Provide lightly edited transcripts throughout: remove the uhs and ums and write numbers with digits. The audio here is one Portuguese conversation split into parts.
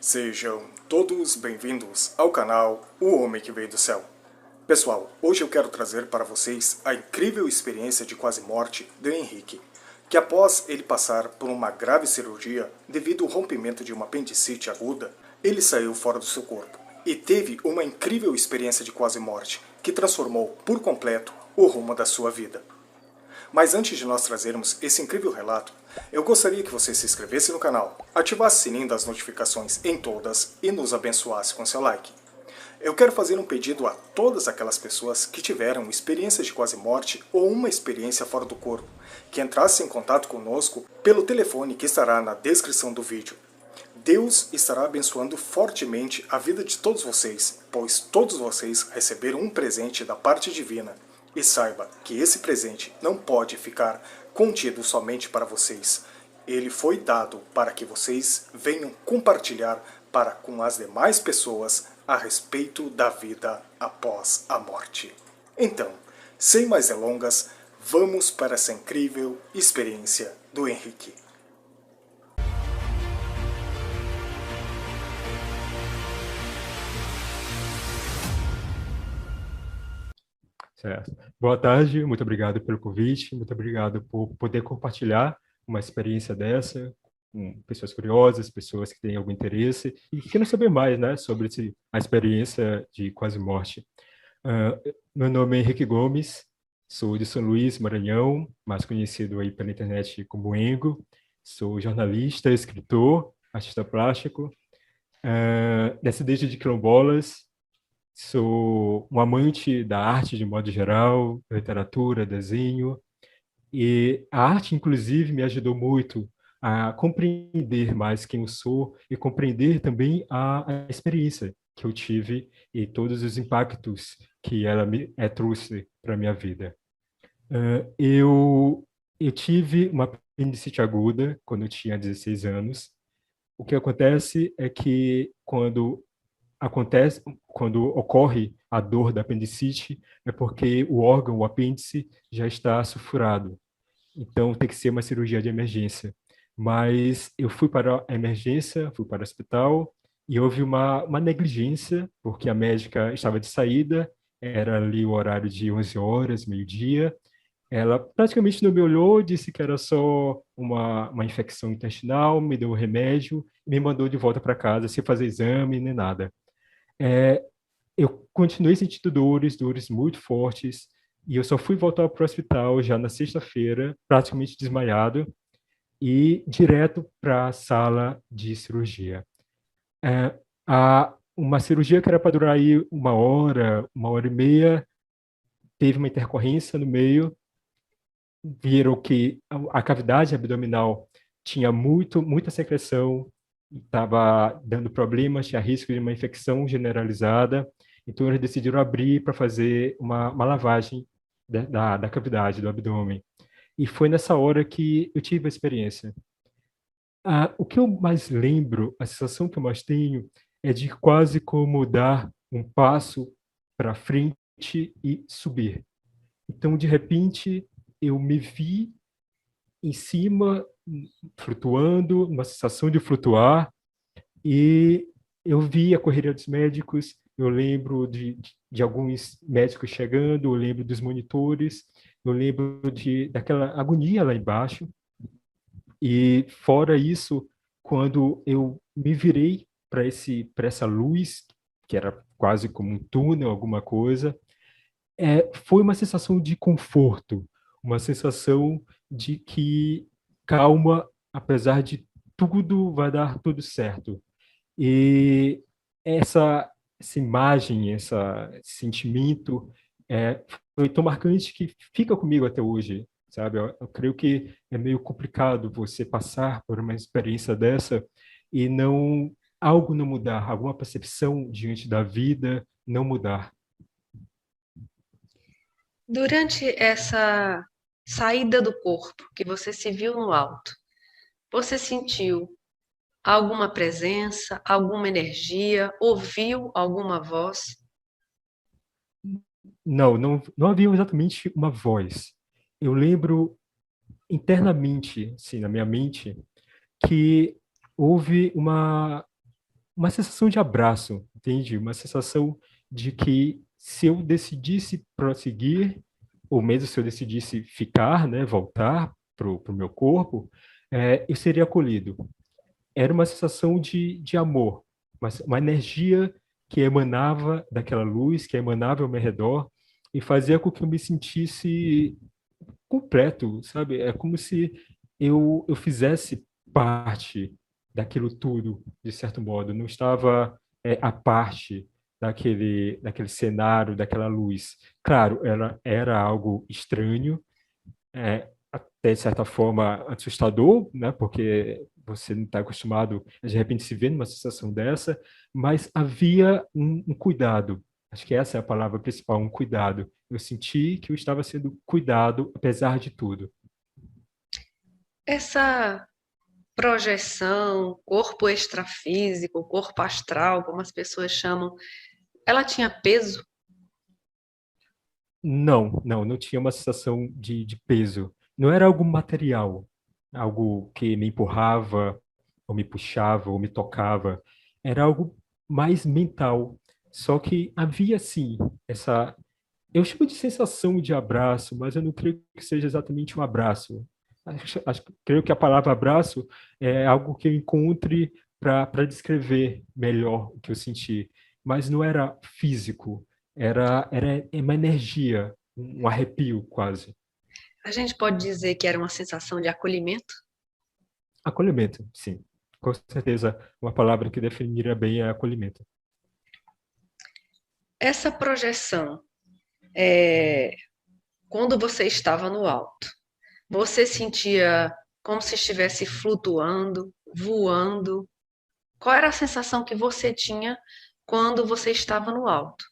Sejam todos bem-vindos ao canal O Homem que Veio do Céu. Pessoal, hoje eu quero trazer para vocês a incrível experiência de quase morte de Henrique, que após ele passar por uma grave cirurgia devido ao rompimento de uma apendicite aguda, ele saiu fora do seu corpo e teve uma incrível experiência de quase morte, que transformou por completo o rumo da sua vida. Mas antes de nós trazermos esse incrível relato, eu gostaria que você se inscrevesse no canal, ativasse o sininho das notificações em todas e nos abençoasse com seu like. Eu quero fazer um pedido a todas aquelas pessoas que tiveram experiências de quase morte ou uma experiência fora do corpo, que entrassem em contato conosco pelo telefone que estará na descrição do vídeo. Deus estará abençoando fortemente a vida de todos vocês, pois todos vocês receberam um presente da parte divina. E saiba que esse presente não pode ficar contido somente para vocês. Ele foi dado para que vocês venham compartilhar para com as demais pessoas a respeito da vida após a morte. Então, sem mais delongas, vamos para essa incrível experiência do Henrique. Certo. Boa tarde, muito obrigado pelo convite, muito obrigado por poder compartilhar uma experiência dessa com pessoas curiosas, pessoas que têm algum interesse e que querem saber mais, né, sobre a experiência de quase morte. Meu nome é Henrique Gomes, sou de São Luís, Maranhão, mais conhecido aí pela internet como Engo. Sou jornalista, escritor, artista plástico, descendente de quilombolas. Sou um amante da arte de modo geral, literatura, desenho, e a arte, inclusive, me ajudou muito a compreender mais quem eu sou e compreender também a experiência que eu tive e todos os impactos que ela me trouxe para a minha vida. Eu tive uma apendicite aguda quando eu tinha 16 anos. O que acontece é que quando ocorre a dor da apendicite, é porque o órgão, o apêndice, já está sulfurado. Então, tem que ser uma cirurgia de emergência. Mas eu fui para a emergência, fui para o hospital, e houve uma negligência, porque a médica estava de saída, era ali o horário de 11 horas, meio-dia. Ela praticamente não me olhou, disse que era só uma infecção intestinal, me deu um remédio e me mandou de volta para casa sem fazer exame nem nada. É, eu continuei sentindo dores muito fortes, e eu só fui voltar para o hospital já na sexta-feira, praticamente desmaiado, e direto para a sala de cirurgia. É, uma cirurgia que era para durar aí uma hora e meia, teve uma intercorrência no meio, viram que a cavidade abdominal tinha muita secreção, estava dando problemas, tinha risco de uma infecção generalizada. Então, eles decidiram abrir para fazer uma lavagem da cavidade do abdômen. E foi nessa hora que eu tive a experiência. O que eu mais lembro, a sensação que eu mais tenho, é de quase como dar um passo para frente e subir. Então, de repente, eu me vi em cima, flutuando, uma sensação de flutuar, e eu vi a correria dos médicos, eu lembro de alguns médicos chegando, eu lembro dos monitores, eu lembro daquela agonia lá embaixo, e fora isso, quando eu me virei para essa luz, que era quase como um túnel, alguma coisa, foi uma sensação de conforto, uma sensação de que calma, apesar de tudo vai dar tudo certo. E essa imagem, esse sentimento foi tão marcante que fica comigo até hoje, sabe? Eu creio que é meio complicado você passar por uma experiência dessa e algo não mudar, alguma percepção diante da vida não mudar. Durante essa saída do corpo que você se viu no alto, você sentiu alguma presença, alguma energia, ouviu alguma voz? Não havia exatamente uma voz. Eu lembro internamente, assim, na minha mente, que houve uma sensação de abraço, entende? Uma sensação de que se eu decidisse prosseguir, ou mesmo se eu decidisse ficar, né, voltar para o meu corpo, eu seria acolhido. Era uma sensação de amor, uma energia que emanava daquela luz, que emanava ao meu redor, e fazia com que eu me sentisse completo, sabe? É como se eu fizesse parte daquilo tudo, de certo modo. Não estava à parte daquele cenário, daquela luz. Claro, ela era algo estranho, até de certa forma assustador, né? Porque você não está acostumado a de repente se ver numa sensação dessa, mas havia um cuidado. Acho que essa é a palavra principal, um cuidado. Eu senti que eu estava sendo cuidado apesar de tudo. Essa projeção, corpo extrafísico, corpo astral, como as pessoas chamam, ela tinha peso? Não tinha uma sensação de peso. Não era algo material, algo que me empurrava, ou me puxava, ou me tocava. Era algo mais mental. Só que havia, sim, essa. Eu chamo de sensação de abraço, mas eu não creio que seja exatamente um abraço. Creio que a palavra abraço é algo que eu encontre para descrever melhor o que eu senti. Mas não era físico, era uma energia, um arrepio quase. A gente pode dizer que era uma sensação de acolhimento? Acolhimento, sim. Com certeza, uma palavra que definiria bem é acolhimento. Essa projeção, é, quando você estava no alto, você sentia como se estivesse flutuando, voando? Qual era a sensação que você tinha quando você estava no alto?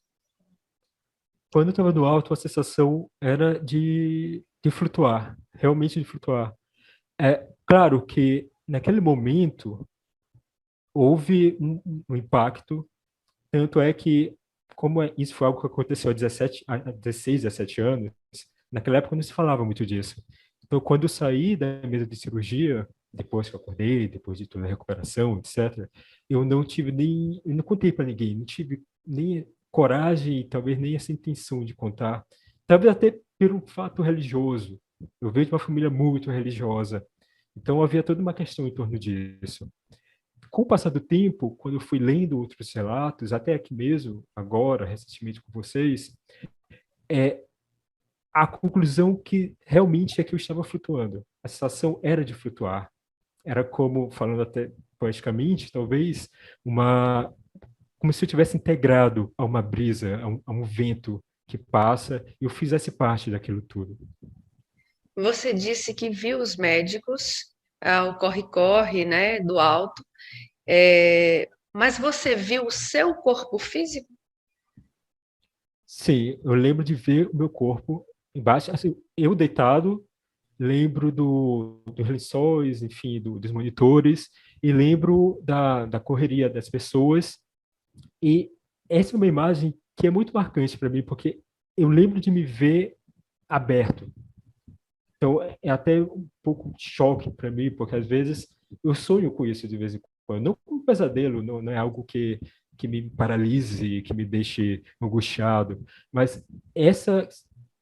Quando eu estava no alto, a sensação era de flutuar, realmente de flutuar. É claro que naquele momento houve um impacto, tanto é que, como isso foi algo que aconteceu há 16, 17 anos, naquela época não se falava muito disso. Então, quando eu saí da mesa de cirurgia, depois que eu acordei, depois de toda a recuperação, etc., eu não contei para ninguém, não tive nem coragem, talvez nem essa intenção de contar. Talvez até pelo fato religioso. Eu vejo uma família muito religiosa, então havia toda uma questão em torno disso. Com o passar do tempo, quando eu fui lendo outros relatos, até aqui mesmo, agora, recentemente com vocês, é a conclusão que realmente é que eu estava flutuando. A sensação era de flutuar. Era como, falando até poeticamente, talvez, como se eu tivesse integrado a uma brisa, a um vento que passa, e eu fizesse parte daquilo tudo. Você disse que viu os médicos, o corre-corre, né, do alto, mas você viu o seu corpo físico? Sim, eu lembro de ver o meu corpo embaixo, assim, eu deitado, lembro dos lençóis, enfim, dos monitores, e lembro da correria das pessoas. E essa é uma imagem que é muito marcante para mim, porque eu lembro de me ver aberto. Então, é até um pouco de choque para mim, porque às vezes eu sonho com isso de vez em quando. Não como um pesadelo, não é algo que me paralise, que me deixe angustiado, mas essa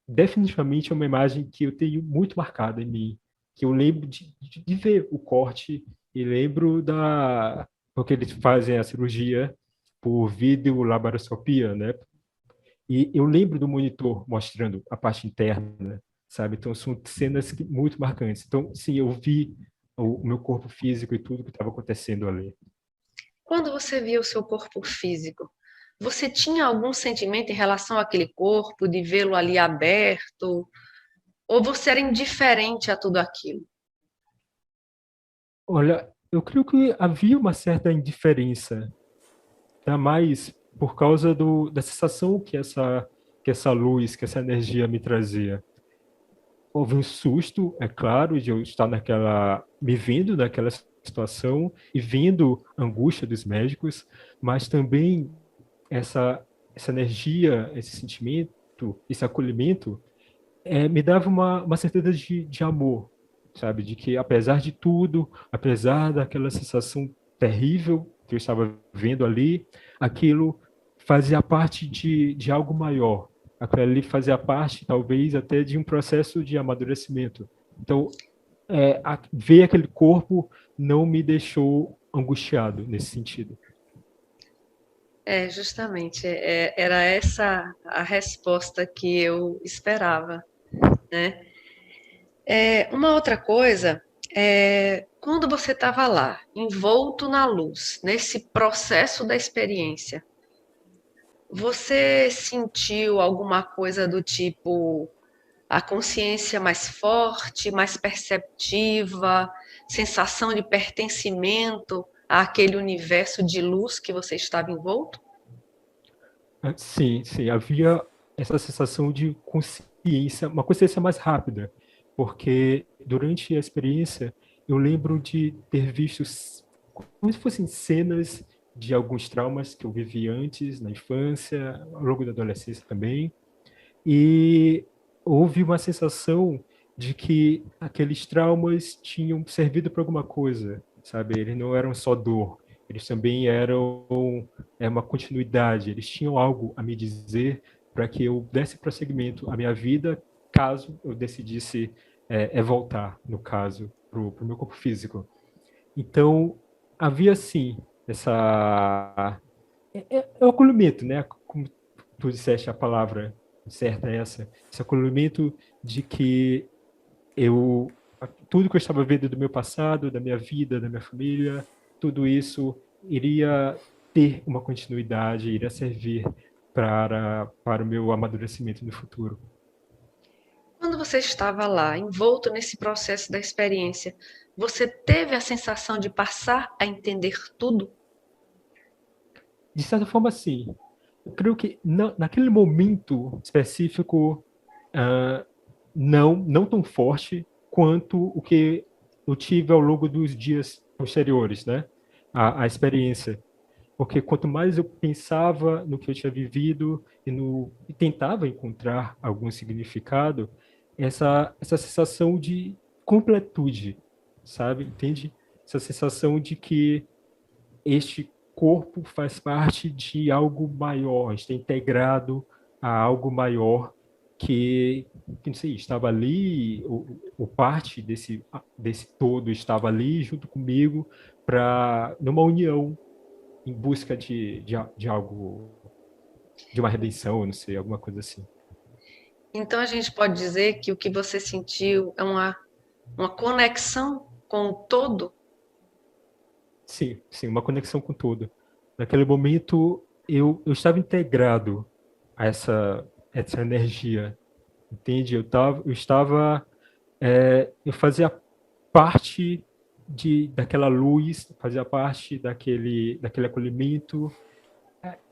definitivamente é uma imagem que eu tenho muito marcada em mim, que eu lembro de ver o corte e lembro porque eles fazem a cirurgia por videolaparoscopia, né? E eu lembro do monitor mostrando a parte interna, sabe? Então são cenas muito marcantes. Então, sim, eu vi o meu corpo físico e tudo que estava acontecendo ali. Quando você viu o seu corpo físico, você tinha algum sentimento em relação àquele corpo, de vê-lo ali aberto? Ou você era indiferente a tudo aquilo? Olha, eu creio que havia uma certa indiferença, ainda mais por causa da sensação que essa luz, que essa energia me trazia. Houve um susto, é claro, de eu estar me vendo naquela situação e vendo a angústia dos médicos, mas também essa energia, esse sentimento, esse acolhimento, me dava uma certeza de amor, sabe? De que apesar de tudo, apesar daquela sensação terrível que eu estava vendo ali, aquilo fazia parte de algo maior. Aquilo ali fazia parte, talvez, até de um processo de amadurecimento. Então, ver aquele corpo não me deixou angustiado nesse sentido. Justamente, era essa a resposta que eu esperava, né? Uma outra coisa, quando você estava lá, envolto na luz, nesse processo da experiência, você sentiu alguma coisa do tipo a consciência mais forte, mais perceptiva, sensação de pertencimento àquele universo de luz que você estava envolto? Sim, sim, havia essa sensação de consciência, uma consciência mais rápida, porque durante a experiência eu lembro de ter visto como se fossem cenas de alguns traumas que eu vivi antes, na infância, ao longo da adolescência também, e houve uma sensação de que aqueles traumas tinham servido para alguma coisa, sabe? Eles não eram só dor, eles também eram uma continuidade, eles tinham algo a me dizer para que eu desse prosseguimento à minha vida, caso eu decidisse voltar, no caso, para o meu corpo físico. Então, havia sim essa o acolhimento, né? Como tu disseste, a palavra certa é essa, esse acolhimento de que tudo que eu estava vendo do meu passado, da minha vida, da minha família, tudo isso iria ter uma continuidade, iria servir para o meu amadurecimento no futuro. Quando você estava lá, envolto nesse processo da experiência, você teve a sensação de passar a entender tudo? De certa forma, sim. Eu creio que naquele momento específico, uh, não tão forte quanto o que eu tive ao longo dos dias posteriores, né? A experiência. Porque quanto mais eu pensava no que eu tinha vivido e tentava encontrar algum significado, essa sensação de completude, sabe? Entende? Essa sensação de que este corpo faz parte de algo maior, está integrado a algo maior que não sei, estava ali, ou parte desse todo estava ali junto comigo para numa união em busca de algo, de uma redenção, não sei, alguma coisa assim. Então a gente pode dizer que o que você sentiu é uma conexão com o todo? Sim, sim, uma conexão com tudo. Naquele momento, eu estava integrado a essa energia, entende? Eu fazia parte daquela luz, fazia parte daquele acolhimento,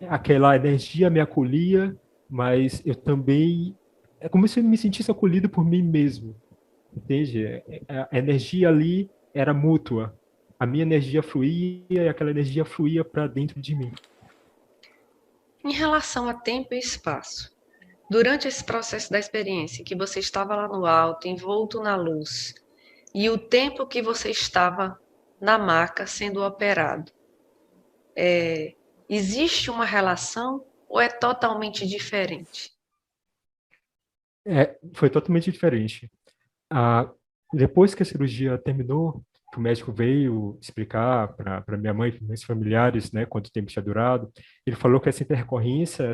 aquela energia me acolhia, mas eu também, é como se eu me sentisse acolhido por mim mesmo, entende? A energia ali era mútua. A minha energia fluía e aquela energia fluía para dentro de mim. Em relação a tempo e espaço, durante esse processo da experiência, que você estava lá no alto, envolto na luz, e o tempo que você estava na maca sendo operado, existe uma relação ou é totalmente diferente? Foi totalmente diferente. Ah, depois que a cirurgia terminou, que o médico veio explicar para minha mãe e para meus familiares, né, quanto tempo tinha durado, ele falou que essa intercorrência,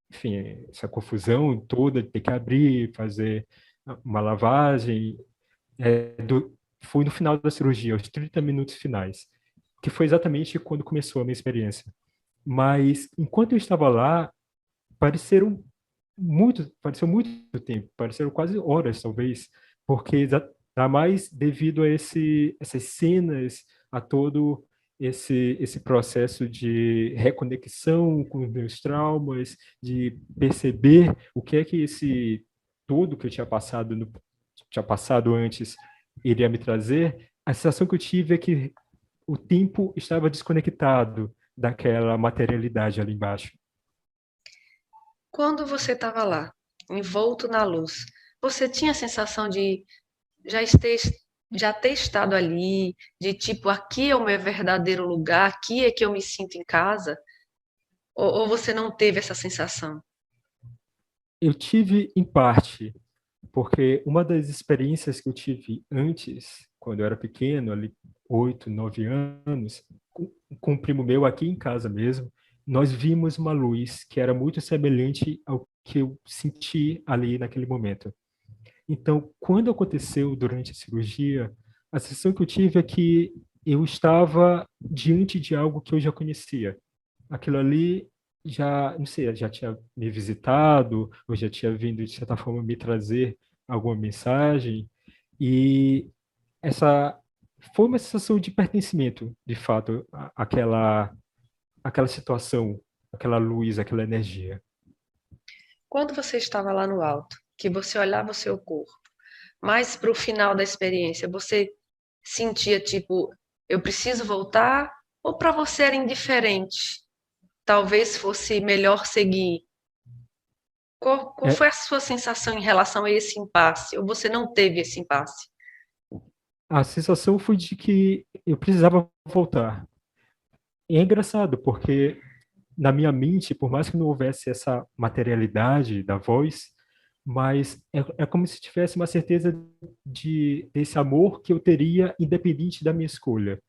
enfim, essa confusão toda de ter que abrir, fazer uma lavagem, foi no final da cirurgia, aos 30 minutos finais, que foi exatamente quando começou a minha experiência. Mas enquanto eu estava lá, pareceu muito tempo, pareceram quase horas, talvez, porque ainda mais devido a essas cenas, a todo esse processo de reconexão com os meus traumas, de perceber o que é que esse tudo que eu tinha passado antes iria me trazer. A sensação que eu tive é que o tempo estava desconectado daquela materialidade ali embaixo. Quando você estava lá, envolto na luz, você tinha a sensação de já já ter estado ali, de tipo, aqui é o meu verdadeiro lugar, aqui é que eu me sinto em casa? Ou você não teve essa sensação? Eu tive em parte, porque uma das experiências que eu tive antes, quando eu era pequeno, ali 8, 9 anos, com um primo meu aqui em casa mesmo, nós vimos uma luz que era muito semelhante ao que eu senti ali naquele momento. Então, quando aconteceu durante a cirurgia, a sensação que eu tive é que eu estava diante de algo que eu já conhecia. Aquilo ali já, não sei, já tinha me visitado, ou já tinha vindo, de certa forma, me trazer alguma mensagem. E essa foi uma sensação de pertencimento, de fato, àquela situação, aquela luz, aquela energia. Quando você estava lá no alto, que você olhava o seu corpo, mais para o final da experiência, você sentia tipo, eu preciso voltar? Ou para você era indiferente? Talvez fosse melhor seguir. Qual É, foi a sua sensação em relação a esse impasse? Ou você não teve esse impasse? a sensação foi de que eu precisava voltar. E é engraçado, porque na minha mente, por mais que não houvesse essa materialidade da voz, mas é como se tivesse uma certeza desse amor que eu teria independente da minha escolha.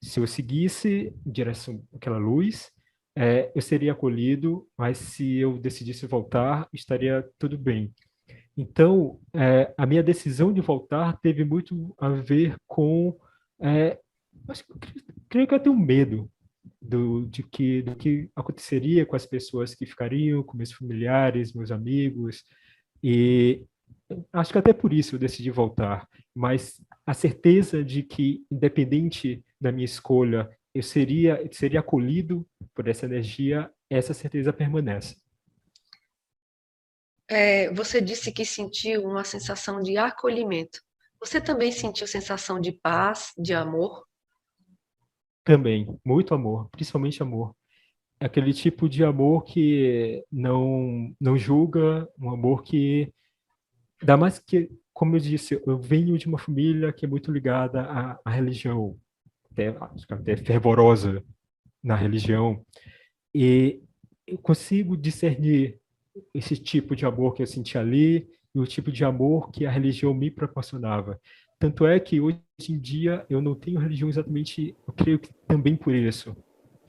Se eu seguisse em direção àquela luz, eu seria acolhido, mas se eu decidisse voltar, estaria tudo bem. Então, a minha decisão de voltar teve muito a ver com, é, acho que eu creio que eu tenho medo do que aconteceria com as pessoas que ficariam, com meus familiares, meus amigos, e acho que até por isso eu decidi voltar. Mas a certeza de que, independente da minha escolha, eu seria acolhido por essa energia, essa certeza permanece. Você disse que sentiu uma sensação de acolhimento. Você também sentiu sensação de paz, de amor? Também, muito amor, principalmente amor. É aquele tipo de amor que não julga, um amor que ainda mais que, como eu disse, eu venho de uma família que é muito ligada à religião, acho que até fervorosa na religião, e eu consigo discernir esse tipo de amor que eu senti ali e o tipo de amor que a religião me proporcionava. Tanto é que hoje em dia eu não tenho religião exatamente, eu creio que também por isso,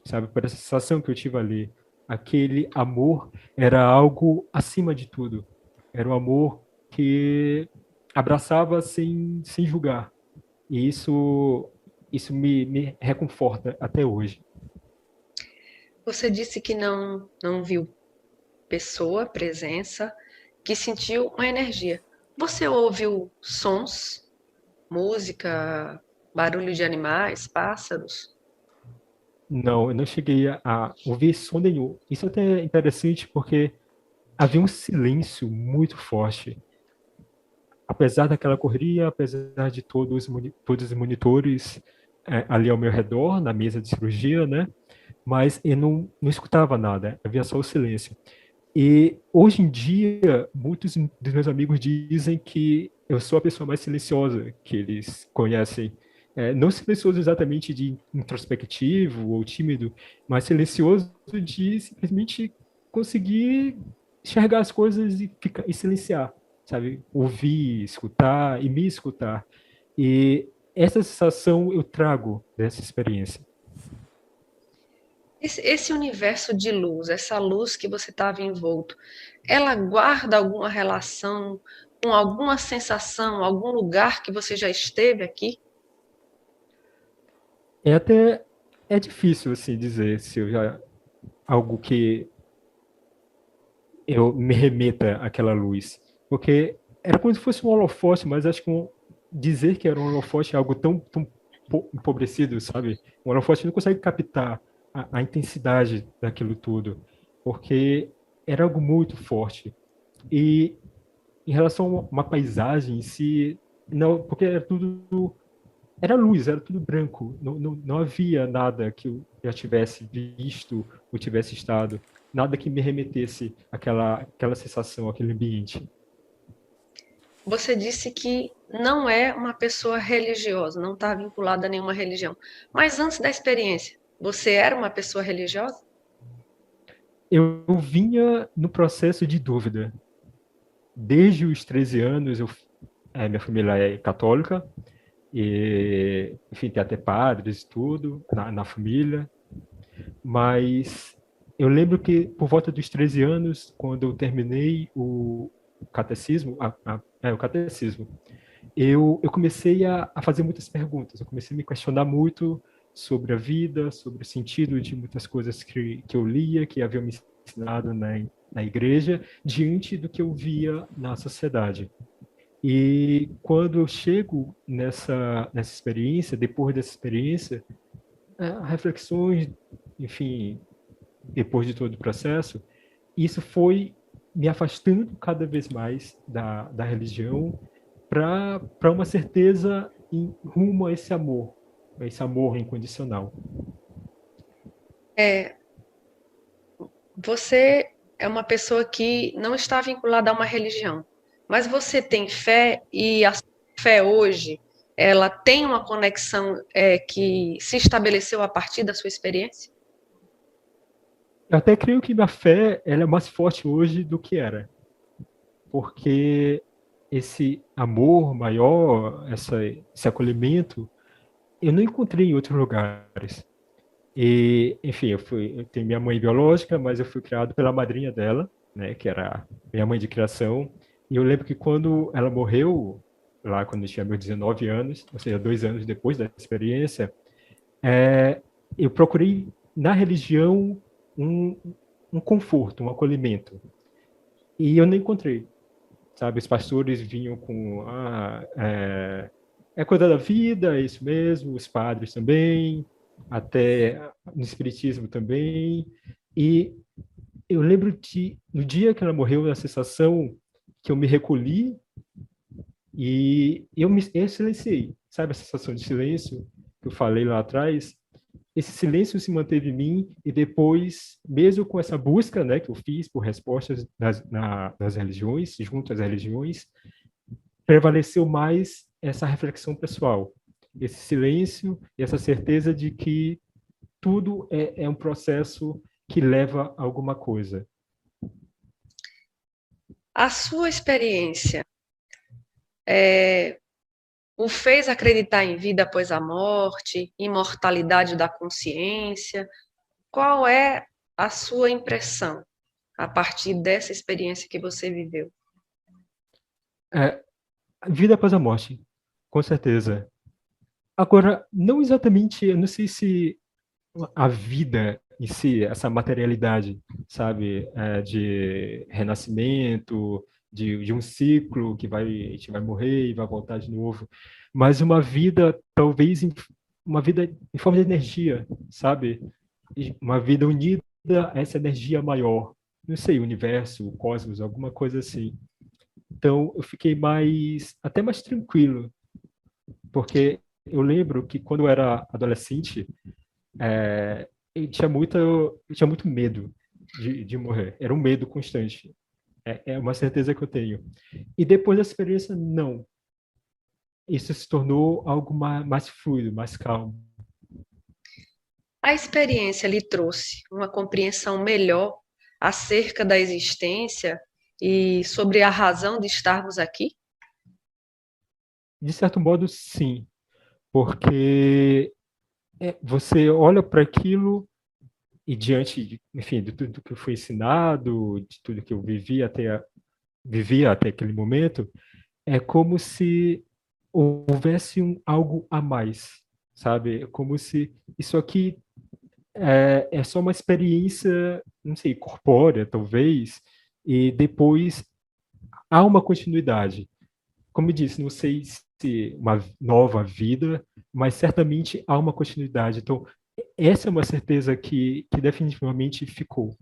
sabe, por essa sensação que eu tive ali. Aquele amor era algo acima de tudo. Era um amor que abraçava sem julgar. E isso me reconforta até hoje. Você disse que não viu pessoa, presença, que sentiu uma energia. Você ouviu sons, música, barulho de animais, pássaros? Não, eu não cheguei a ouvir som nenhum. Isso até é interessante porque havia um silêncio muito forte. Apesar daquela correria, apesar de todos os monitores ali ao meu redor, na mesa de cirurgia, né? Mas eu não escutava nada, havia só o silêncio. E hoje em dia, muitos dos meus amigos dizem que eu sou a pessoa mais silenciosa que eles conhecem. Não silencioso exatamente de introspectivo ou tímido, mas silencioso de simplesmente conseguir enxergar as coisas e silenciar, sabe? Ouvir, escutar e me escutar. E essa sensação eu trago dessa experiência. Esse universo de luz, essa luz que você estava envolto, ela guarda alguma relação com alguma sensação, algum lugar que você já esteve aqui? Até é difícil assim dizer se eu já algo que eu me remeta àquela luz, porque era como se fosse um holofote, mas acho que dizer que era um holofote é algo tão empobrecido, sabe? Um holofote não consegue captar a intensidade daquilo tudo, porque era algo muito forte. E em relação a uma paisagem em si, não, porque era luz, era tudo branco. Não havia nada que eu já tivesse visto ou tivesse estado. Nada que me remetesse àquela sensação, àquele ambiente. você disse que não é uma pessoa religiosa, não está vinculada a nenhuma religião. Mas antes da experiência, você era uma pessoa religiosa? Eu vinha no processo de dúvida. Desde os 13 anos, minha família é católica, e, enfim, tem até padres e tudo na família, mas eu lembro que por volta dos 13 anos, quando eu terminei o catecismo, o catecismo, eu comecei a fazer muitas perguntas, eu comecei a me questionar muito sobre a vida, sobre o sentido de muitas coisas que eu lia, que haviam me ensinado na igreja, diante do que eu via na sociedade. E quando eu chego nessa experiência, depois dessa experiência, reflexões, enfim, depois de todo o processo, isso foi me afastando cada vez mais da religião para uma certeza em rumo a esse amor incondicional. É, você é uma pessoa que não está vinculada a uma religião, mas você tem fé e a sua fé hoje, ela tem uma conexão que se estabeleceu a partir da sua experiência? Eu até creio que minha fé ela é mais forte hoje do que era, porque esse amor maior, esse acolhimento, eu não encontrei em outros lugares. E, enfim, eu tenho minha mãe biológica, mas eu fui criado pela madrinha dela, né, que era minha mãe de criação. E eu lembro que quando ela morreu, lá quando eu tinha meus 19 anos, ou seja, 2 anos depois da experiência, eu procurei na religião um, um conforto, um acolhimento. E eu não encontrei, sabe? Os pastores vinham com é coisa da vida, é isso mesmo, os padres também, até no espiritismo também. E eu lembro no dia que ela morreu, a sensação que eu me recolhi e eu silenciei, sabe a sensação de silêncio que eu falei lá atrás? Esse silêncio se manteve em mim e depois, mesmo com essa busca, né, que eu fiz por respostas das religiões, junto às religiões, prevaleceu mais essa reflexão pessoal, esse silêncio e essa certeza de que tudo é um processo que leva a alguma coisa. A sua experiência o fez acreditar em vida após a morte, imortalidade da consciência? Qual é a sua impressão a partir dessa experiência que você viveu? É, vida após a morte, com certeza. Agora, não exatamente, eu não sei se a vida em si, essa materialidade, sabe, de renascimento, de um ciclo que a gente vai morrer e vai voltar de novo, mas uma vida, talvez, uma vida em forma de energia, sabe? Uma vida unida a essa energia maior, não sei, o universo, o cosmos, alguma coisa assim. Então, eu fiquei até mais tranquilo, porque eu lembro que quando eu era adolescente, eu tinha muito medo de morrer. Era um medo constante. É uma certeza que eu tenho. E depois da experiência, não. Isso se tornou algo mais fluido, mais calmo. A experiência lhe trouxe uma compreensão melhor acerca da existência e sobre a razão de estarmos aqui? De certo modo, sim. Porque você olha para aquilo e diante, enfim, de tudo que eu fui ensinado, de tudo que eu vivia até aquele momento, é como se houvesse algo a mais, sabe? É como se isso aqui é só uma experiência, não sei, corpórea, talvez, e depois há uma continuidade. Como eu disse, não sei se uma nova vida, mas certamente há uma continuidade. Então, essa é uma certeza que definitivamente ficou.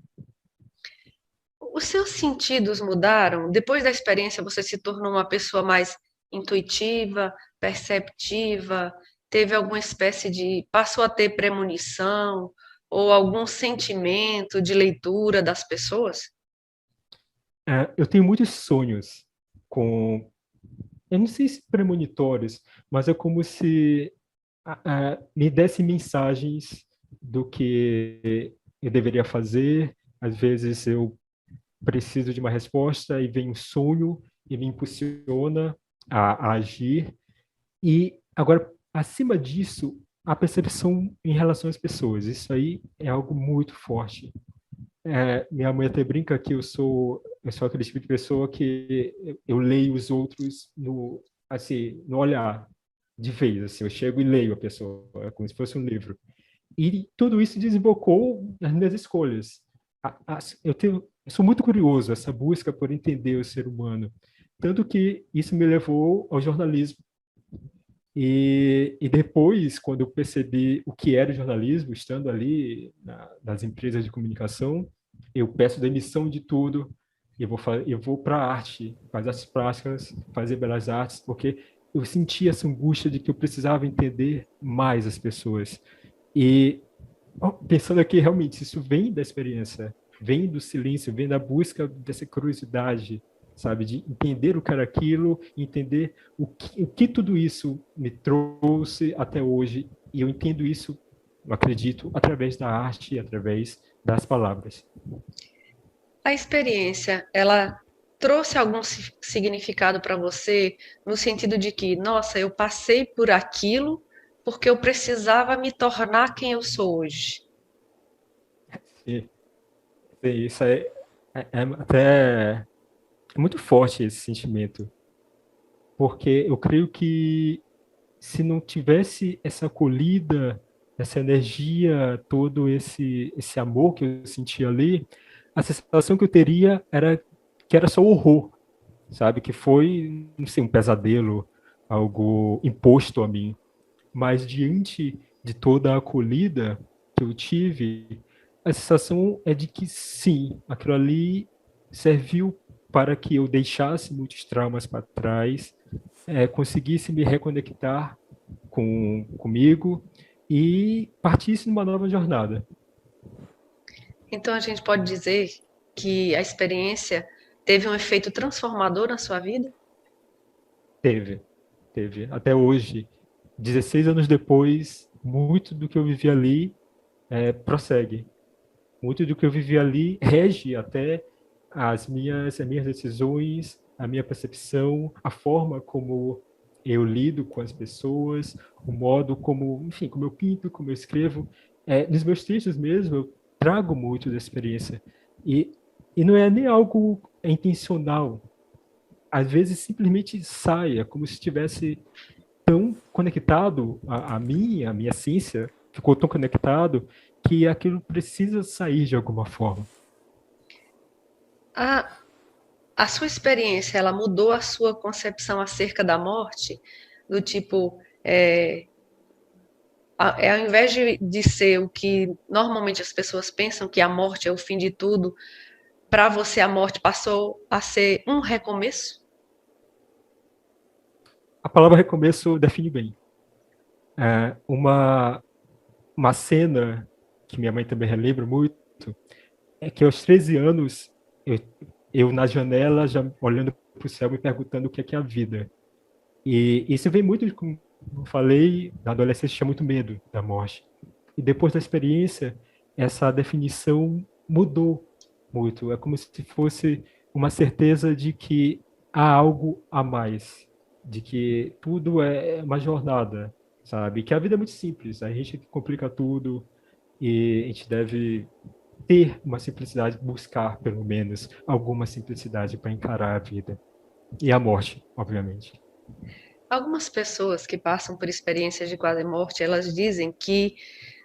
Os seus sentidos mudaram? Depois da experiência, você se tornou uma pessoa mais intuitiva, perceptiva? Teve alguma espécie de. Passou a ter premonição? Ou algum sentimento de leitura das pessoas? Eu tenho muitos sonhos com eu não sei se premonitórios, mas é como se me desse mensagens do que eu deveria fazer. Às vezes eu preciso de uma resposta e vem um sonho e me impulsiona a agir. E agora, acima disso, a percepção em relação às pessoas. Isso aí é algo muito forte. Minha mãe até brinca que eu sou aquele tipo de pessoa que eu leio os outros no olhar de vez, assim, eu chego e leio a pessoa, é como se fosse um livro. E tudo isso desembocou nas minhas escolhas. Eu sou muito curioso, essa busca por entender o ser humano, tanto que isso me levou ao jornalismo. E depois, quando eu percebi o que era o jornalismo, estando ali nas empresas de comunicação, eu peço demissão de tudo, eu vou para a arte, fazer artes plásticas, fazer belas artes, porque eu sentia essa angústia de que eu precisava entender mais as pessoas. E pensando aqui, realmente, isso vem da experiência, vem do silêncio, vem da busca dessa curiosidade, sabe? De entender o que era aquilo, entender o que tudo isso me trouxe até hoje. E eu entendo isso, eu acredito, através da arte, através das palavras. A experiência, ela trouxe algum significado para você no sentido de que, nossa, eu passei por aquilo porque eu precisava me tornar quem eu sou hoje. E, isso é até muito forte esse sentimento, porque eu creio que se não tivesse essa acolhida, essa energia, todo esse amor que eu sentia ali, a sensação que eu teria era que era só horror, sabe? Que foi, não sei, um pesadelo, algo imposto a mim. Mas diante de toda a acolhida que eu tive, a sensação é de que sim, aquilo ali serviu para que eu deixasse muitos traumas para trás, conseguisse me reconectar comigo e partisse numa nova jornada. Então a gente pode dizer que a experiência teve um efeito transformador na sua vida? Teve, teve. Até hoje, 16 anos depois, muito do que eu vivi ali prossegue. Muito do que eu vivi ali rege até as minhas decisões, a minha percepção, a forma como eu lido com as pessoas, o modo como, enfim, como eu pinto, como eu escrevo. Nos meus textos mesmo, eu trago muito da experiência. E, e não é nem algo intencional. Às vezes simplesmente sai, é como se estivesse tão conectado a minha ciência, ficou tão conectado que aquilo precisa sair de alguma forma. A, a sua experiência, ela mudou a sua concepção acerca da morte? Do tipo, ao invés de ser o que normalmente as pessoas pensam, que a morte é o fim de tudo, para você a morte passou a ser um recomeço? A palavra recomeço define bem. Uma cena que minha mãe também relembra muito é que aos 13 anos, eu, eu na janela, já olhando para o céu, me perguntando o que é a vida. E isso vem muito, como eu falei, na adolescência tinha muito medo da morte. E depois da experiência, essa definição mudou muito. É como se fosse uma certeza de que há algo a mais, de que tudo é uma jornada, sabe? Que a vida é muito simples, a gente complica tudo e a gente deve ter uma simplicidade, buscar pelo menos alguma simplicidade para encarar a vida e a morte, obviamente. Algumas pessoas que passam por experiências de quase morte, elas dizem que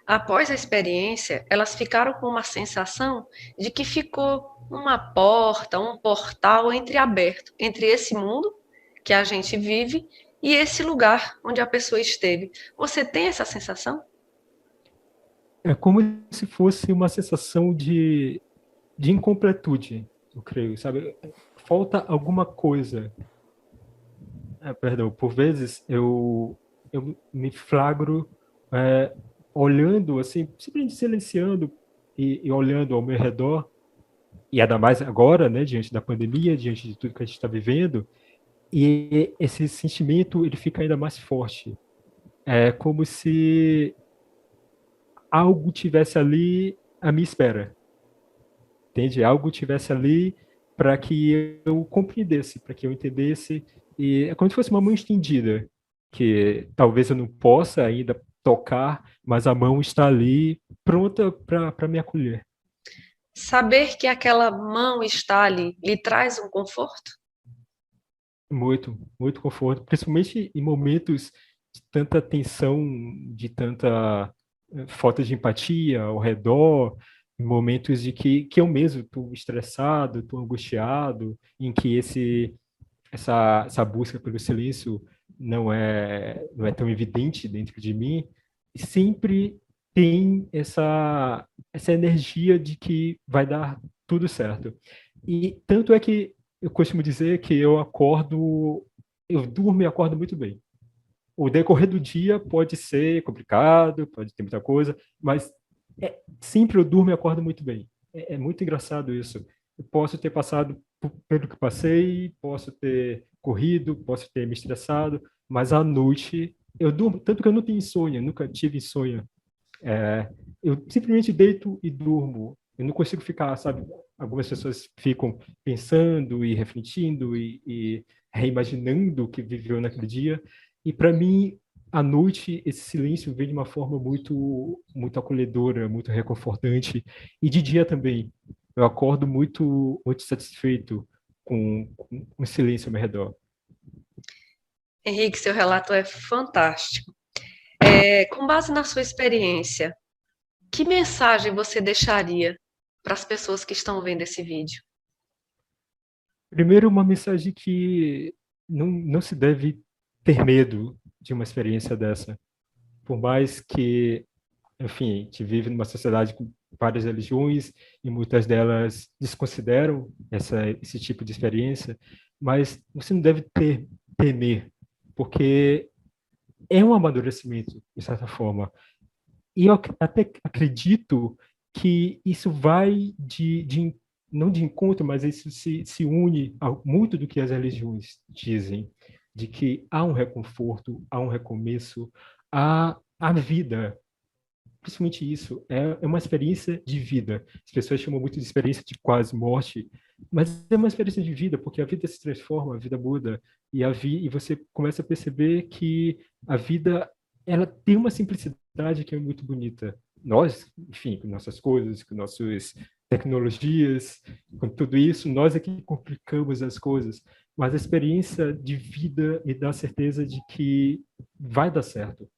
após a experiência, elas ficaram com uma sensação de que ficou uma porta, um portal entreaberto entre esse mundo que a gente vive e esse lugar onde a pessoa esteve. Você tem essa sensação? É como se fosse uma sensação de incompletude, eu creio, sabe? Falta alguma coisa. Perdão, por vezes eu me flagro é, olhando, assim, simplesmente silenciando e olhando ao meu redor, e ainda mais agora, né, diante da pandemia, diante de tudo que a gente está vivendo, E esse sentimento ele fica ainda mais forte. É como se algo tivesse ali à minha espera, entende? Algo tivesse ali para que eu compreendesse, para que eu entendesse. E é como se fosse uma mão estendida, que talvez eu não possa ainda tocar, mas a mão está ali pronta para me acolher. Saber que aquela mão está ali lhe traz um conforto? Muito, muito conforto, principalmente em momentos de tanta tensão, de tanta falta de empatia ao redor, em momentos de que eu mesmo estou estressado, estou angustiado, em que essa busca pelo silêncio não é tão evidente dentro de mim, e sempre tem essa energia de que vai dar tudo certo. E tanto é que eu costumo dizer que eu durmo e acordo muito bem. O decorrer do dia pode ser complicado, pode ter muita coisa, mas sempre eu durmo e acordo muito bem. É muito engraçado isso. Eu posso ter passado pelo que passei, posso ter corrido, posso ter me estressado, mas à noite eu durmo, tanto que eu não tenho insônia, nunca tive insônia. Eu simplesmente deito e durmo. Eu não consigo ficar, sabe? Algumas pessoas ficam pensando e refletindo e reimaginando o que viveu naquele dia. E para mim, à noite, esse silêncio vem de uma forma muito, muito acolhedora, muito reconfortante. E de dia também. Eu acordo muito, muito satisfeito com o silêncio ao meu redor. Henrique, seu relato é fantástico. Com base na sua experiência, que mensagem você deixaria para as pessoas que estão vendo esse vídeo? Primeiro, uma mensagem que não se deve ter medo de uma experiência dessa. Por mais que, enfim, a gente vive numa sociedade com várias religiões e muitas delas desconsideram esse tipo de experiência, mas você não deve temer, porque é um amadurecimento, de certa forma. E eu até acredito que isso vai não de encontro, mas isso se une a muito do que as religiões dizem, de que há um reconforto, há um recomeço, há a vida. Principalmente isso, é uma experiência de vida. As pessoas chamam muito de experiência de quase morte, mas é uma experiência de vida, porque a vida se transforma, a vida muda, e você começa a perceber que a vida ela tem uma simplicidade que é muito bonita. Nós, enfim, com nossas coisas, com nossas tecnologias, com tudo isso, nós é que complicamos as coisas, mas a experiência de vida me dá a certeza de que vai dar certo.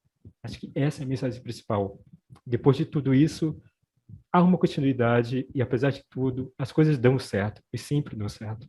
Acho que essa é a mensagem principal. Depois de tudo isso, há uma continuidade e, apesar de tudo, as coisas dão certo e sempre dão certo.